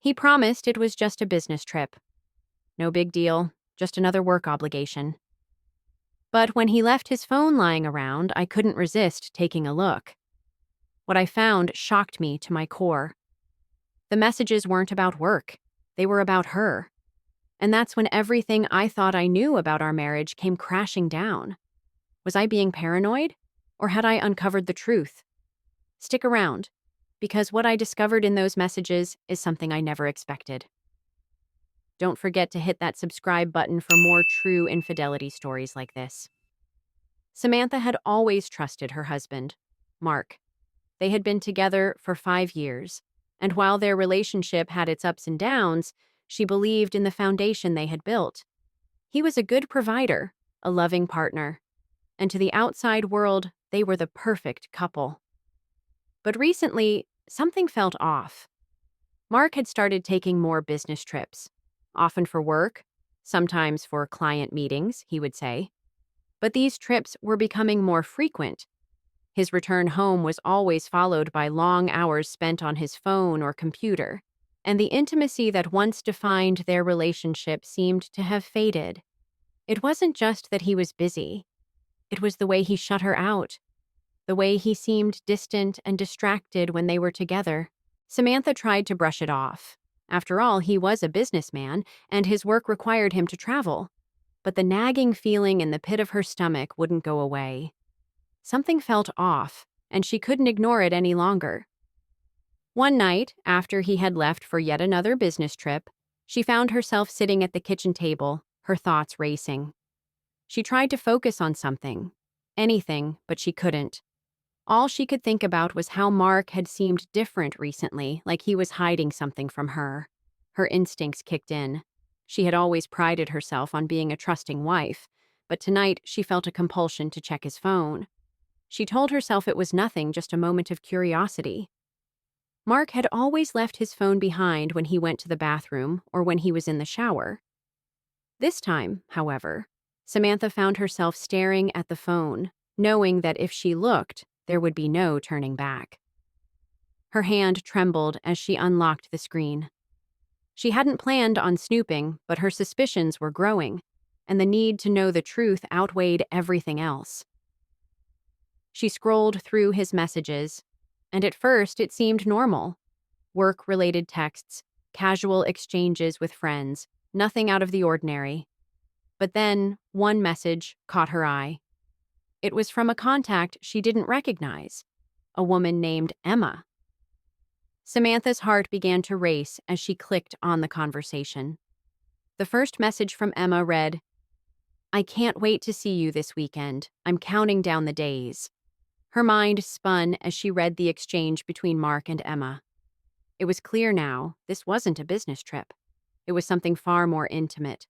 He promised it was just a business trip. No big deal, just another work obligation. But when he left his phone lying around, I couldn't resist taking a look. What I found shocked me to my core. The messages weren't about work, they were about her. And that's when everything I thought I knew about our marriage came crashing down. Was I being paranoid? Or had I uncovered the truth? Stick around, because what I discovered in those messages is something I never expected. Don't forget to hit that subscribe button for more true infidelity stories like this. Samantha had always trusted her husband, Mark. They had been together for 5 years, and while their relationship had its ups and downs, she believed in the foundation they had built. He was a good provider, a loving partner, and to the outside world, they were the perfect couple. But recently, something felt off. Mark had started taking more business trips, often for work, sometimes for client meetings, he would say. But these trips were becoming more frequent. His return home was always followed by long hours spent on his phone or computer, and the intimacy that once defined their relationship seemed to have faded. It wasn't just that he was busy. It was the way he shut her out, the way he seemed distant and distracted when they were together. Samantha tried to brush it off. After all, he was a businessman, and his work required him to travel. But the nagging feeling in the pit of her stomach wouldn't go away. Something felt off, and she couldn't ignore it any longer. One night, after he had left for yet another business trip, she found herself sitting at the kitchen table, her thoughts racing. She tried to focus on something, anything, but she couldn't. All she could think about was how Mark had seemed different recently, like he was hiding something from her. Her instincts kicked in. She had always prided herself on being a trusting wife, but tonight she felt a compulsion to check his phone. She told herself it was nothing, just a moment of curiosity. Mark had always left his phone behind when he went to the bathroom or when he was in the shower. This time, however, Samantha found herself staring at the phone, knowing that if she looked, there would be no turning back. Her hand trembled as she unlocked the screen. She hadn't planned on snooping, but her suspicions were growing, and the need to know the truth outweighed everything else. She scrolled through his messages, and at first it seemed normal. Work-related texts, casual exchanges with friends, nothing out of the ordinary. But then, one message caught her eye. It was from a contact she didn't recognize, a woman named Emma. Samantha's heart began to race as she clicked on the conversation. The first message from Emma read, "I can't wait to see you this weekend. I'm counting down the days." Her mind spun as she read the exchange between Mark and Emma. It was clear now, this wasn't a business trip. It was something far more intimate.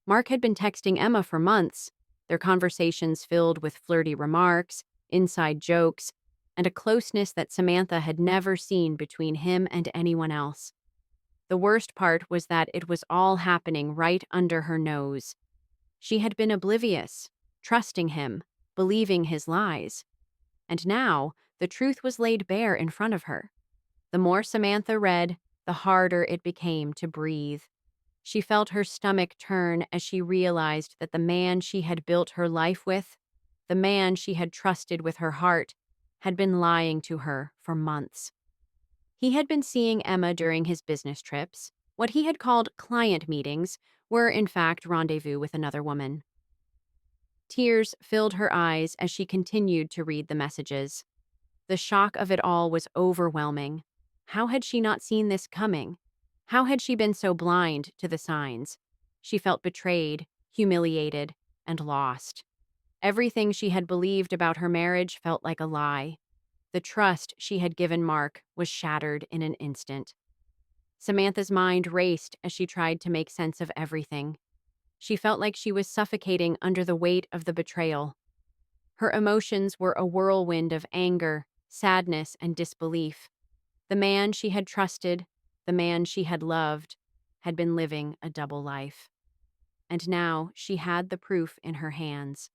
Mark had been texting Emma for months, their conversations filled with flirty remarks, inside jokes, and a closeness that Samantha had never seen between him and anyone else. The worst part was that it was all happening right under her nose. She had been oblivious, trusting him, believing his lies. And now, the truth was laid bare in front of her. The more Samantha read, the harder it became to breathe. She felt her stomach turn as she realized that the man she had built her life with, the man she had trusted with her heart, had been lying to her for months. He had been seeing Emma during his business trips. What he had called client meetings were, in fact, rendezvous with another woman. Tears filled her eyes as she continued to read the messages. The shock of it all was overwhelming. How had she not seen this coming? How had she been so blind to the signs? She felt betrayed, humiliated, and lost. Everything she had believed about her marriage felt like a lie. The trust she had given Mark was shattered in an instant. Samantha's mind raced as she tried to make sense of everything. She felt like she was suffocating under the weight of the betrayal. Her emotions were a whirlwind of anger, sadness, and disbelief. The man she had trusted, the man she had loved, had been living a double life. And now she had the proof in her hands.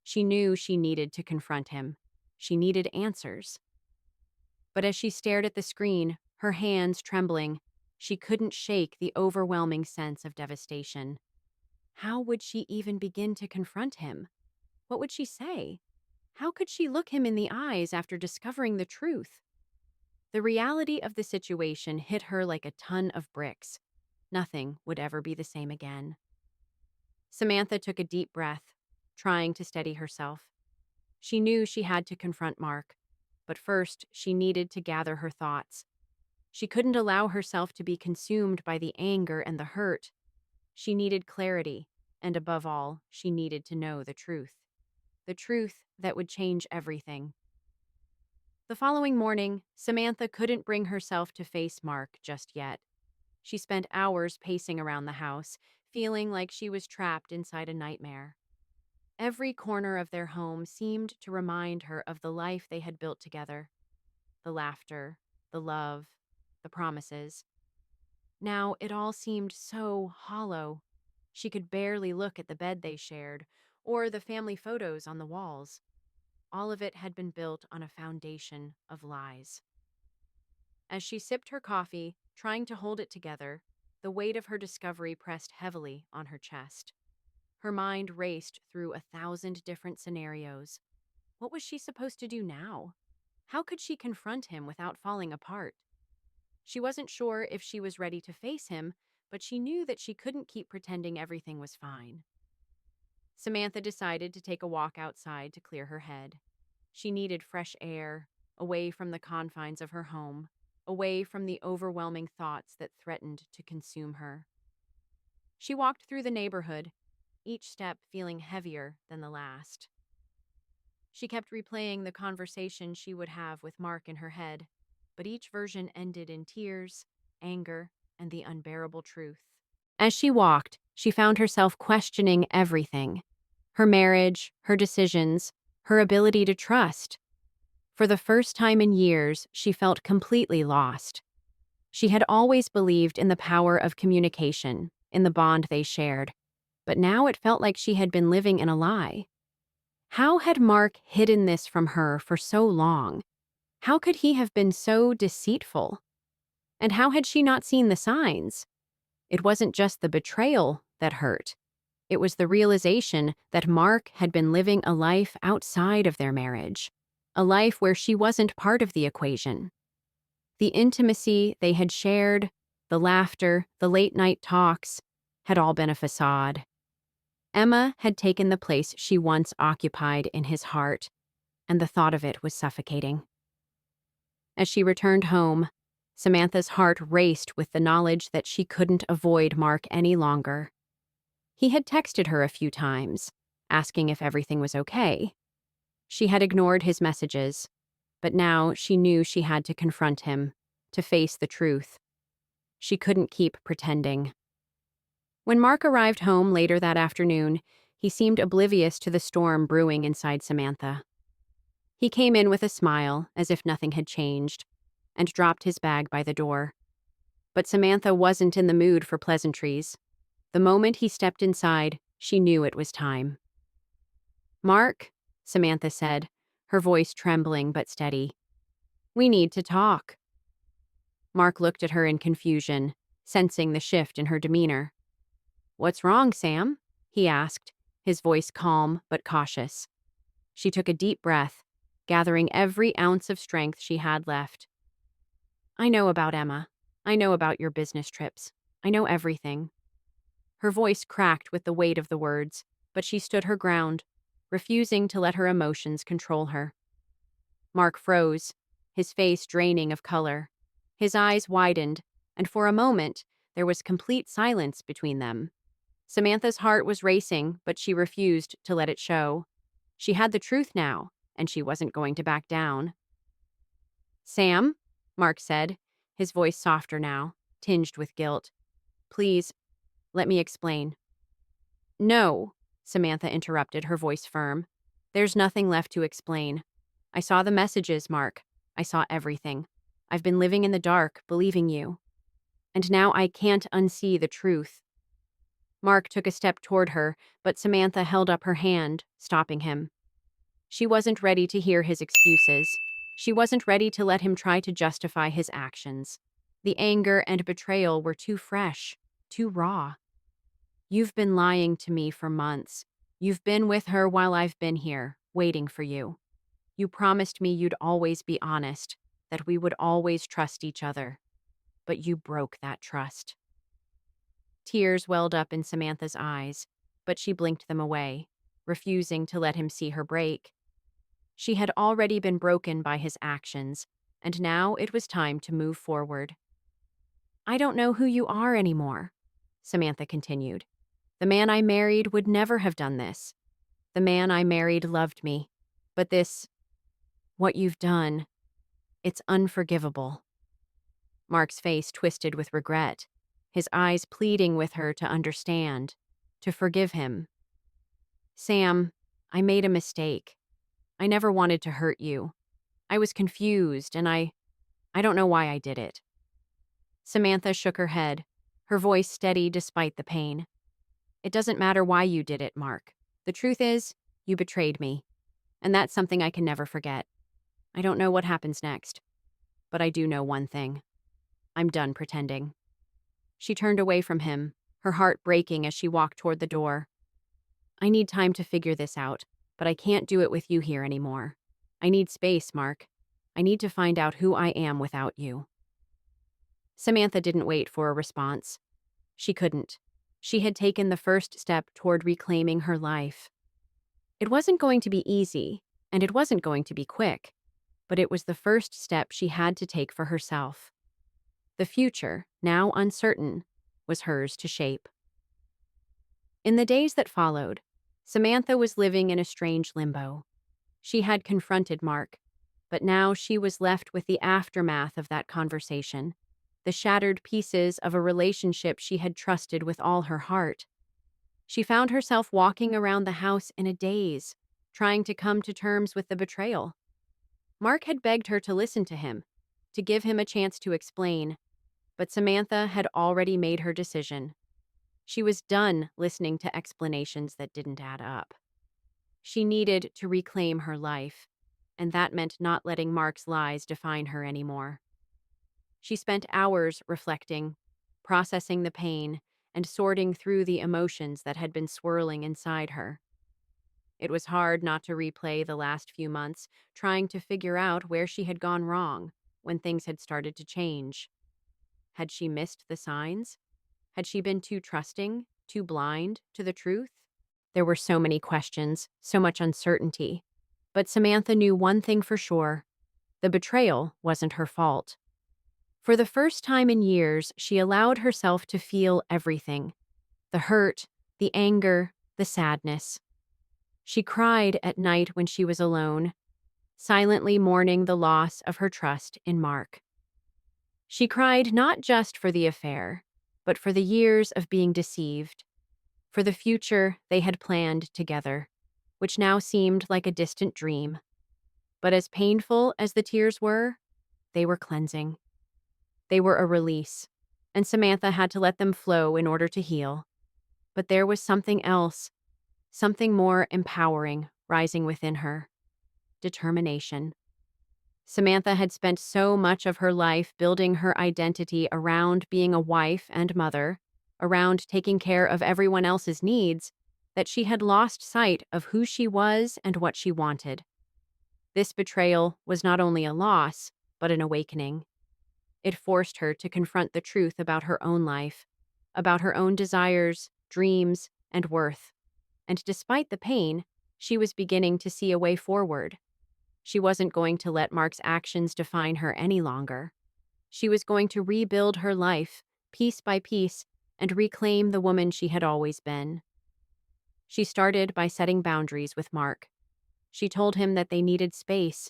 She knew she needed to confront him. She needed answers. But as she stared at the screen, her hands trembling, She couldn't shake the overwhelming sense of devastation. How would she even begin to confront him? What would she say? How could she look him in the eyes after discovering the truth? The reality of the situation hit her like a ton of bricks. Nothing would ever be the same again. Samantha took a deep breath, trying to steady herself. She knew she had to confront Mark, but first she needed to gather her thoughts. She couldn't allow herself to be consumed by the anger and the hurt. She needed clarity, and above all, she needed to know the truth. The truth that would change everything. The following morning, Samantha couldn't bring herself to face Mark just yet. She spent hours pacing around the house, feeling like she was trapped inside a nightmare. Every corner of their home seemed to remind her of the life they had built together. The laughter, the love, the promises. Now it all seemed so hollow. She could barely look at the bed they shared, or the family photos on the walls. All of it had been built on a foundation of lies. As she sipped her coffee, trying to hold it together, the weight of her discovery pressed heavily on her chest. Her mind raced through 1,000 different scenarios. What was she supposed to do now? How could she confront him without falling apart? She wasn't sure if she was ready to face him, but she knew that she couldn't keep pretending everything was fine. Samantha decided to take a walk outside to clear her head. She needed fresh air, away from the confines of her home, away from the overwhelming thoughts that threatened to consume her. She walked through the neighborhood, each step feeling heavier than the last. She kept replaying the conversation she would have with Mark in her head, but each version ended in tears, anger, and the unbearable truth. As she walked, she found herself questioning everything: her marriage, her decisions, her ability to trust. For the first time in years, she felt completely lost. She had always believed in the power of communication, in the bond they shared, but now it felt like she had been living in a lie. How had Mark hidden this from her for so long? How could he have been so deceitful? And how had she not seen the signs? It wasn't just the betrayal that hurt. It was the realization that Mark had been living a life outside of their marriage, a life where she wasn't part of the equation. The intimacy they had shared, the laughter, the late-night talks, had all been a facade. Emma had taken the place she once occupied in his heart, and the thought of it was suffocating. As she returned home, Samantha's heart raced with the knowledge that she couldn't avoid Mark any longer. He had texted her a few times, asking if everything was okay. She had ignored his messages, but now she knew she had to confront him, to face the truth. She couldn't keep pretending. When Mark arrived home later that afternoon, he seemed oblivious to the storm brewing inside Samantha. He came in with a smile, as if nothing had changed, and dropped his bag by the door. But Samantha wasn't in the mood for pleasantries. The moment he stepped inside, she knew it was time. "Mark," Samantha said, her voice trembling but steady. "We need to talk." Mark looked at her in confusion, sensing the shift in her demeanor. "What's wrong, Sam?" he asked, his voice calm but cautious. She took a deep breath, gathering every ounce of strength she had left. "I know about Emma. I know about your business trips. I know everything." Her voice cracked with the weight of the words, but she stood her ground, refusing to let her emotions control her. Mark froze, his face draining of color. His eyes widened, and for a moment, there was complete silence between them. Samantha's heart was racing, but she refused to let it show. She had the truth now, and she wasn't going to back down. "Sam," Mark said, his voice softer now, tinged with guilt. "Please, let me explain." "No," Samantha interrupted, her voice firm. "There's nothing left to explain. I saw the messages, Mark. I saw everything. I've been living in the dark, believing you. And now I can't unsee the truth." Mark took a step toward her, but Samantha held up her hand, stopping him. She wasn't ready to hear his excuses. She wasn't ready to let him try to justify his actions. The anger and betrayal were too fresh, too raw. You've been lying to me for months. You've been with her while I've been here, waiting for you. You promised me you'd always be honest, that we would always trust each other. But you broke that trust. Tears welled up in Samantha's eyes, but she blinked them away, refusing to let him see her break. She had already been broken by his actions, and now it was time to move forward. I don't know who you are anymore, Samantha continued. The man I married would never have done this. The man I married loved me. But this, what you've done, it's unforgivable. Mark's face twisted with regret, his eyes pleading with her to understand, to forgive him. Sam, I made a mistake. I never wanted to hurt you. I was confused, and I don't know why I did it. Samantha shook her head, her voice steady despite the pain. It doesn't matter why you did it, Mark. The truth is, you betrayed me, and that's something I can never forget. I don't know what happens next, but I do know one thing. I'm done pretending. She turned away from him, her heart breaking as she walked toward the door. I need time to figure this out, but I can't do it with you here anymore. I need space, Mark. I need to find out who I am without you. Samantha didn't wait for a response. She couldn't. She had taken the first step toward reclaiming her life. It wasn't going to be easy, and it wasn't going to be quick, but it was the first step she had to take for herself. The future, now uncertain, was hers to shape. In the days that followed, Samantha was living in a strange limbo. She had confronted Mark, but now she was left with the aftermath of that conversation, the shattered pieces of a relationship she had trusted with all her heart. She found herself walking around the house in a daze, trying to come to terms with the betrayal. Mark had begged her to listen to him, to give him a chance to explain, but Samantha had already made her decision. She was done listening to explanations that didn't add up. She needed to reclaim her life, and that meant not letting Mark's lies define her anymore. She spent hours reflecting, processing the pain, and sorting through the emotions that had been swirling inside her. It was hard not to replay the last few months, trying to figure out where she had gone wrong when things had started to change. Had she missed the signs? Had she been too trusting, too blind to the truth? There were so many questions, so much uncertainty. But Samantha knew one thing for sure. The betrayal wasn't her fault. For the first time in years, she allowed herself to feel everything. The hurt, the anger, the sadness. She cried at night when she was alone, silently mourning the loss of her trust in Mark. She cried not just for the affair, but for the years of being deceived, for the future they had planned together, which now seemed like a distant dream. But as painful as the tears were, they were cleansing. They were a release, and Samantha had to let them flow in order to heal. But there was something else, something more empowering rising within her. Determination. Samantha had spent so much of her life building her identity around being a wife and mother, around taking care of everyone else's needs, that she had lost sight of who she was and what she wanted. This betrayal was not only a loss, but an awakening. It forced her to confront the truth about her own life, about her own desires, dreams, and worth. And despite the pain, she was beginning to see a way forward. She wasn't going to let Mark's actions define her any longer. She was going to rebuild her life, piece by piece, and reclaim the woman she had always been. She started by setting boundaries with Mark. She told him that they needed space,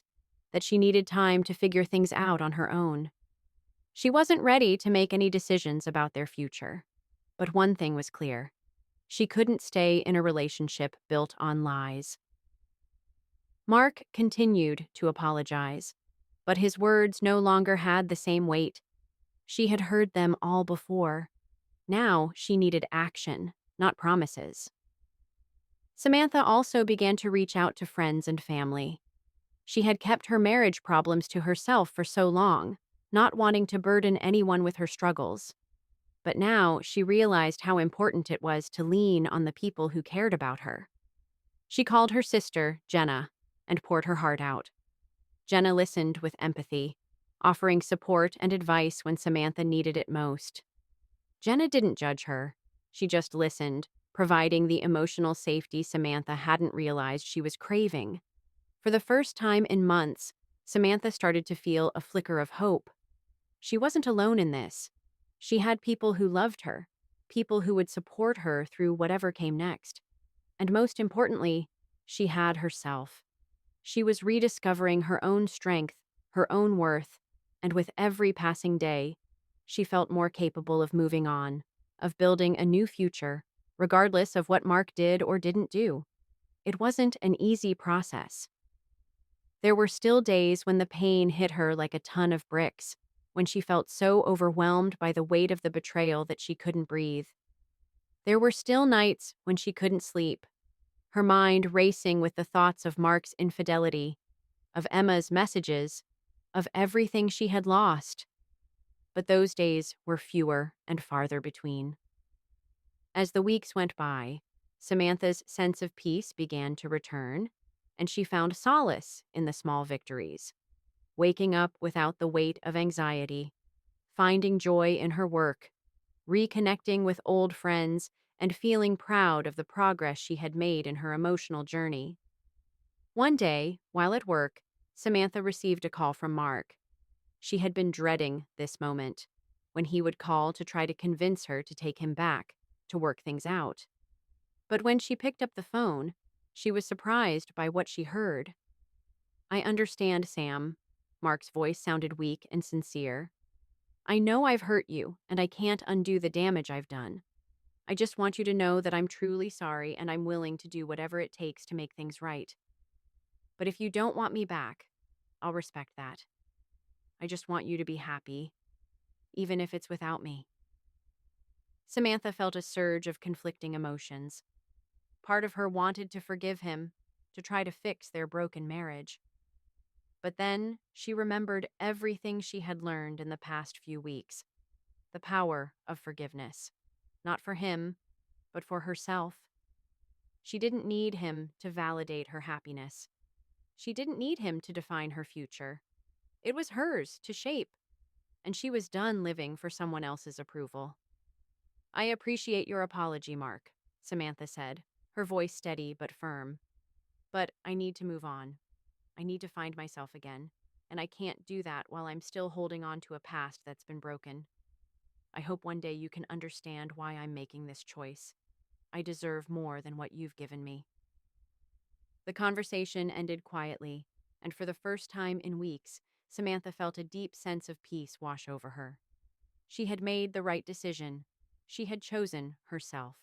that she needed time to figure things out on her own. She wasn't ready to make any decisions about their future. But one thing was clear. She couldn't stay in a relationship built on lies. Mark continued to apologize, but his words no longer had the same weight. She had heard them all before. Now she needed action, not promises. Samantha also began to reach out to friends and family. She had kept her marriage problems to herself for so long, not wanting to burden anyone with her struggles. But now she realized how important it was to lean on the people who cared about her. She called her sister, Jenna, and poured her heart out. Jenna listened with empathy, offering support and advice when Samantha needed it most. Jenna didn't judge her. She just listened, providing the emotional safety Samantha hadn't realized she was craving. For the first time in months, Samantha started to feel a flicker of hope. She wasn't alone in this. She had people who loved her, people who would support her through whatever came next. And most importantly, she had herself. She was rediscovering her own strength, her own worth, and with every passing day, she felt more capable of moving on, of building a new future, regardless of what Mark did or didn't do. It wasn't an easy process. There were still days when the pain hit her like a ton of bricks, when she felt so overwhelmed by the weight of the betrayal that she couldn't breathe. There were still nights when she couldn't sleep, her mind racing with the thoughts of Mark's infidelity, of Emma's messages, of everything she had lost. But those days were fewer and farther between. As the weeks went by, Samantha's sense of peace began to return, and she found solace in the small victories, waking up without the weight of anxiety, finding joy in her work, reconnecting with old friends, and feeling proud of the progress she had made in her emotional journey. One day, while at work, Samantha received a call from Mark. She had been dreading this moment, when he would call to try to convince her to take him back, to work things out. But when she picked up the phone, she was surprised by what she heard. "I understand, Sam." Mark's voice sounded weak and sincere. "I know I've hurt you, and I can't undo the damage I've done. I just want you to know that I'm truly sorry and I'm willing to do whatever it takes to make things right. But if you don't want me back, I'll respect that. I just want you to be happy, even if it's without me." Samantha felt a surge of conflicting emotions. Part of her wanted to forgive him, to try to fix their broken marriage. But then she remembered everything she had learned in the past few weeks. The power of forgiveness. Not for him, but for herself. She didn't need him to validate her happiness. She didn't need him to define her future. It was hers to shape, and she was done living for someone else's approval. "I appreciate your apology, Mark," Samantha said, her voice steady but firm. "But I need to move on. I need to find myself again, and I can't do that while I'm still holding on to a past that's been broken. I hope one day you can understand why I'm making this choice. I deserve more than what you've given me." The conversation ended quietly, and for the first time in weeks, Samantha felt a deep sense of peace wash over her. She had made the right decision. She had chosen herself.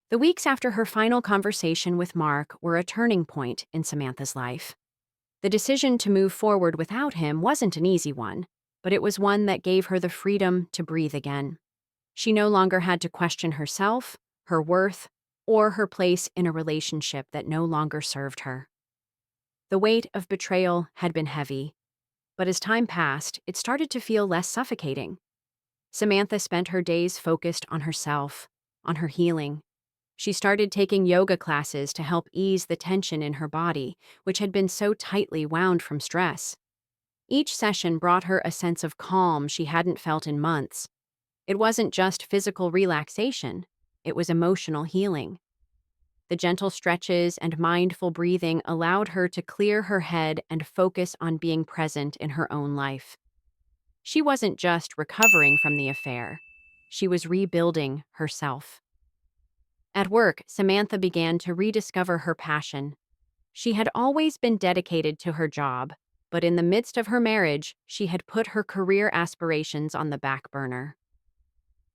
The weeks after her final conversation with Mark were a turning point in Samantha's life. The decision to move forward without him wasn't an easy one, but it was one that gave her the freedom to breathe again. She no longer had to question herself, her worth, or her place in a relationship that no longer served her. The weight of betrayal had been heavy, but as time passed, it started to feel less suffocating. Samantha spent her days focused on herself, on her healing. She started taking yoga classes to help ease the tension in her body, which had been so tightly wound from stress. Each session brought her a sense of calm she hadn't felt in months. It wasn't just physical relaxation, it was emotional healing. The gentle stretches and mindful breathing allowed her to clear her head and focus on being present in her own life. She wasn't just recovering from the affair, she was rebuilding herself. At work, Samantha began to rediscover her passion. She had always been dedicated to her job, but in the midst of her marriage, she had put her career aspirations on the back burner.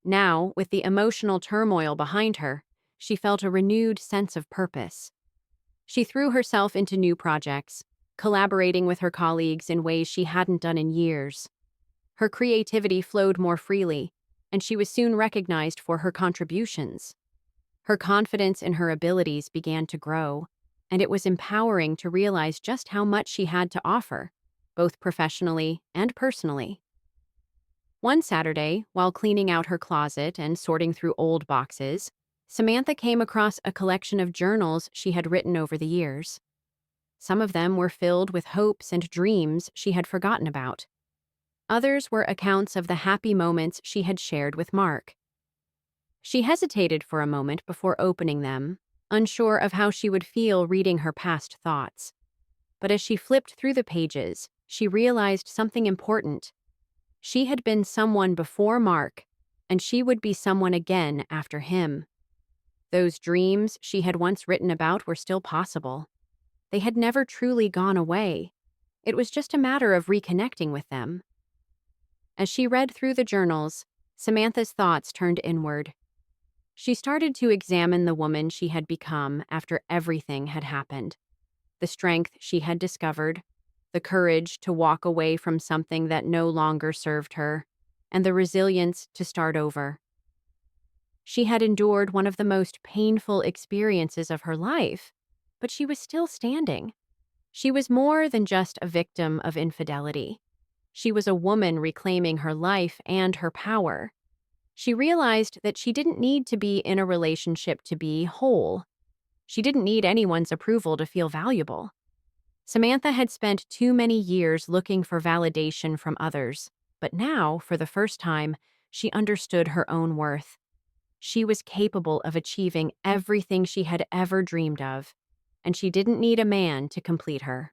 Now, with the emotional turmoil behind her, she felt a renewed sense of purpose. She threw herself into new projects, collaborating with her colleagues in ways she hadn't done in years. Her creativity flowed more freely, and she was soon recognized for her contributions. Her confidence in her abilities began to grow, and it was empowering to realize just how much she had to offer, both professionally and personally. One Saturday, while cleaning out her closet and sorting through old boxes, Samantha came across a collection of journals she had written over the years. Some of them were filled with hopes and dreams she had forgotten about. Others were accounts of the happy moments she had shared with Mark. She hesitated for a moment before opening them, unsure of how she would feel reading her past thoughts. But as she flipped through the pages, she realized something important. She had been someone before Mark, and she would be someone again after him. Those dreams she had once written about were still possible. They had never truly gone away. It was just a matter of reconnecting with them. As she read through the journals, Samantha's thoughts turned inward. She started to examine the woman she had become after everything had happened. The strength she had discovered, the courage to walk away from something that no longer served her, and the resilience to start over. She had endured one of the most painful experiences of her life, but she was still standing. She was more than just a victim of infidelity. She was a woman reclaiming her life and her power. She realized that she didn't need to be in a relationship to be whole. She didn't need anyone's approval to feel valuable. Samantha had spent too many years looking for validation from others, but now, for the first time, she understood her own worth. She was capable of achieving everything she had ever dreamed of, and she didn't need a man to complete her.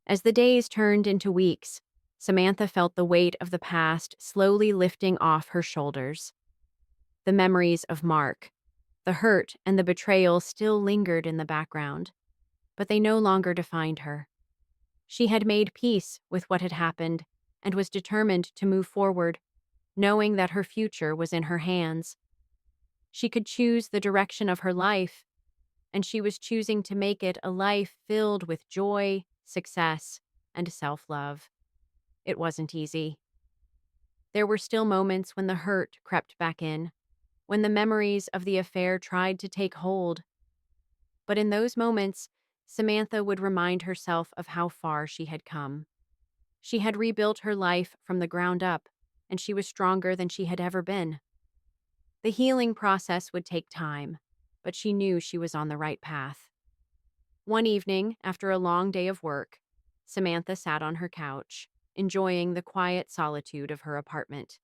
As the days turned into weeks, Samantha felt the weight of the past slowly lifting off her shoulders. The memories of Mark, the hurt and the betrayal still lingered in the background, but they no longer defined her. She had made peace with what had happened and was determined to move forward, knowing that her future was in her hands. She could choose the direction of her life, and she was choosing to make it a life filled with joy, success, and self-love. It wasn't easy. There were still moments when the hurt crept back in, when the memories of the affair tried to take hold. But in those moments, Samantha would remind herself of how far she had come. She had rebuilt her life from the ground up, and she was stronger than she had ever been. The healing process would take time, but she knew she was on the right path. One evening, after a long day of work, Samantha sat on her couch, enjoying the quiet solitude of her apartment.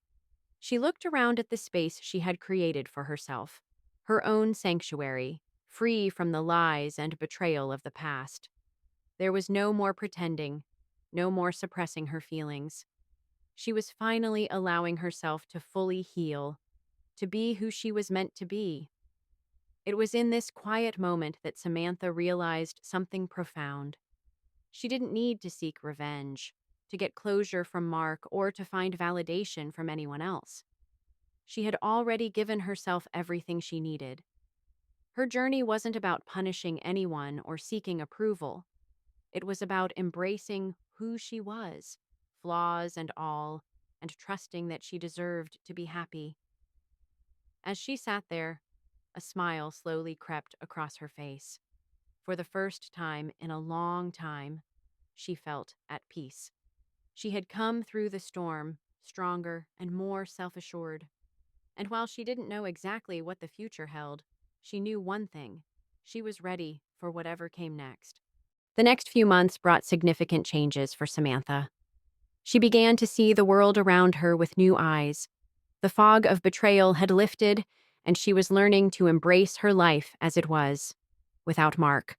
She looked around at the space she had created for herself, her own sanctuary, free from the lies and betrayal of the past. There was no more pretending, no more suppressing her feelings. She was finally allowing herself to fully heal, to be who she was meant to be. It was in this quiet moment that Samantha realized something profound. She didn't need to seek revenge, to get closure from Mark, or to find validation from anyone else. She had already given herself everything she needed. Her journey wasn't about punishing anyone or seeking approval. It was about embracing who she was, flaws and all, and trusting that she deserved to be happy. As she sat there, a smile slowly crept across her face. For the first time in a long time, she felt at peace. She had come through the storm, stronger and more self-assured. And while she didn't know exactly what the future held, she knew one thing: she was ready for whatever came next. The next few months brought significant changes for Samantha. She began to see the world around her with new eyes. The fog of betrayal had lifted, and she was learning to embrace her life as it was, without Mark,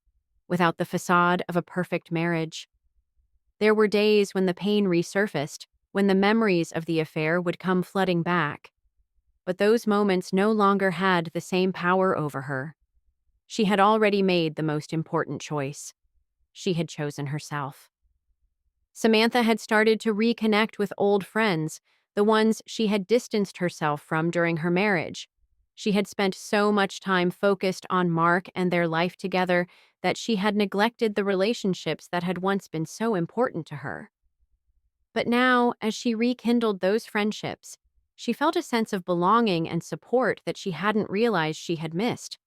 without the facade of a perfect marriage. There were days when the pain resurfaced, when the memories of the affair would come flooding back. But those moments no longer had the same power over her. She had already made the most important choice. She had chosen herself. Samantha had started to reconnect with old friends, the ones she had distanced herself from during her marriage. She had spent so much time focused on Mark and their life together that she had neglected the relationships that had once been so important to her. But now, as she rekindled those friendships, she felt a sense of belonging and support that she hadn't realized she had missed.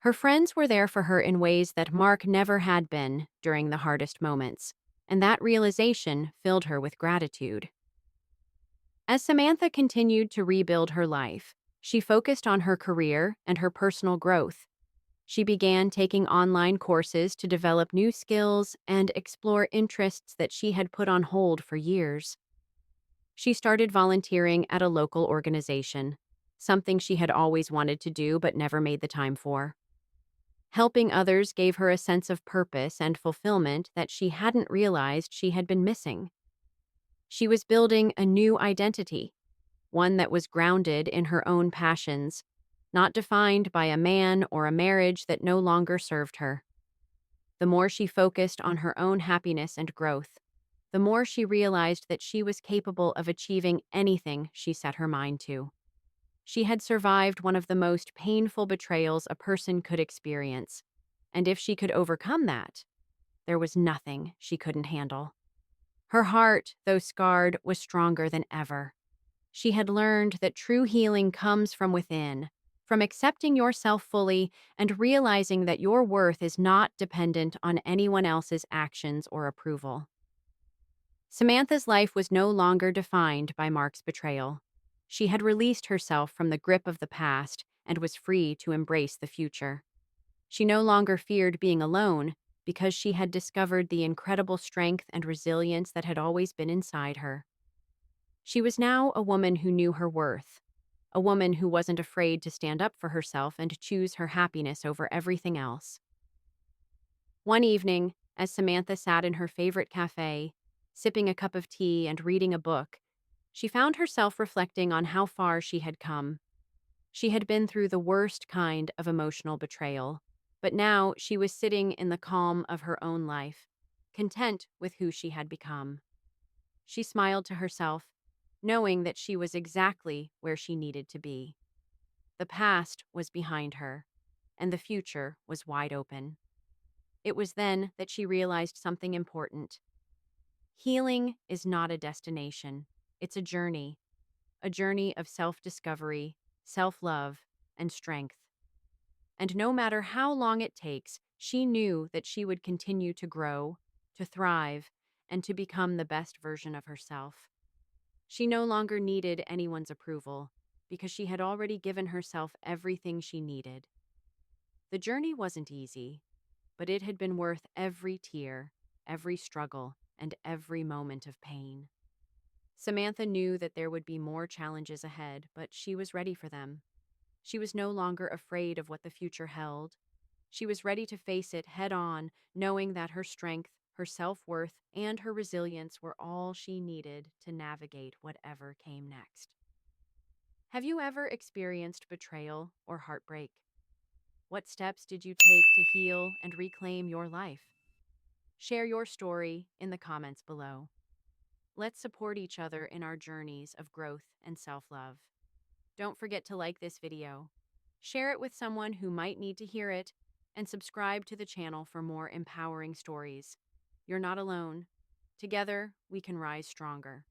Her friends were there for her in ways that Mark never had been during the hardest moments, and that realization filled her with gratitude. As Samantha continued to rebuild her life, she focused on her career and her personal growth. She began taking online courses to develop new skills and explore interests that she had put on hold for years. She started volunteering at a local organization, something she had always wanted to do but never made the time for. Helping others gave her a sense of purpose and fulfillment that she hadn't realized she had been missing. She was building a new identity, one that was grounded in her own passions, not defined by a man or a marriage that no longer served her. The more she focused on her own happiness and growth, the more she realized that she was capable of achieving anything she set her mind to. She had survived one of the most painful betrayals a person could experience, and if she could overcome that, there was nothing she couldn't handle. Her heart, though scarred, was stronger than ever. She had learned that true healing comes from within, from accepting yourself fully and realizing that your worth is not dependent on anyone else's actions or approval. Samantha's life was no longer defined by Mark's betrayal. She had released herself from the grip of the past and was free to embrace the future. She no longer feared being alone because she had discovered the incredible strength and resilience that had always been inside her. She was now a woman who knew her worth, a woman who wasn't afraid to stand up for herself and choose her happiness over everything else. One evening, as Samantha sat in her favorite cafe, sipping a cup of tea and reading a book, she found herself reflecting on how far she had come. She had been through the worst kind of emotional betrayal, but now she was sitting in the calm of her own life, content with who she had become. She smiled to herself, knowing that she was exactly where she needed to be. The past was behind her, and the future was wide open. It was then that she realized something important. Healing is not a destination, it's a journey of self discovery, self love, and strength. And no matter how long it takes, she knew that she would continue to grow, to thrive, and to become the best version of herself. She no longer needed anyone's approval because she had already given herself everything she needed. The journey wasn't easy, but it had been worth every tear, every struggle, and every moment of pain. Samantha knew that there would be more challenges ahead, but she was ready for them. She was no longer afraid of what the future held. She was ready to face it head on, knowing that her strength, her self-worth, and her resilience were all she needed to navigate whatever came next. Have you ever experienced betrayal or heartbreak? What steps did you take to heal and reclaim your life? Share your story in the comments below. Let's support each other in our journeys of growth and self-love. Don't forget to like this video, share it with someone who might need to hear it, and subscribe to the channel for more empowering stories. You're not alone. Together, we can rise stronger.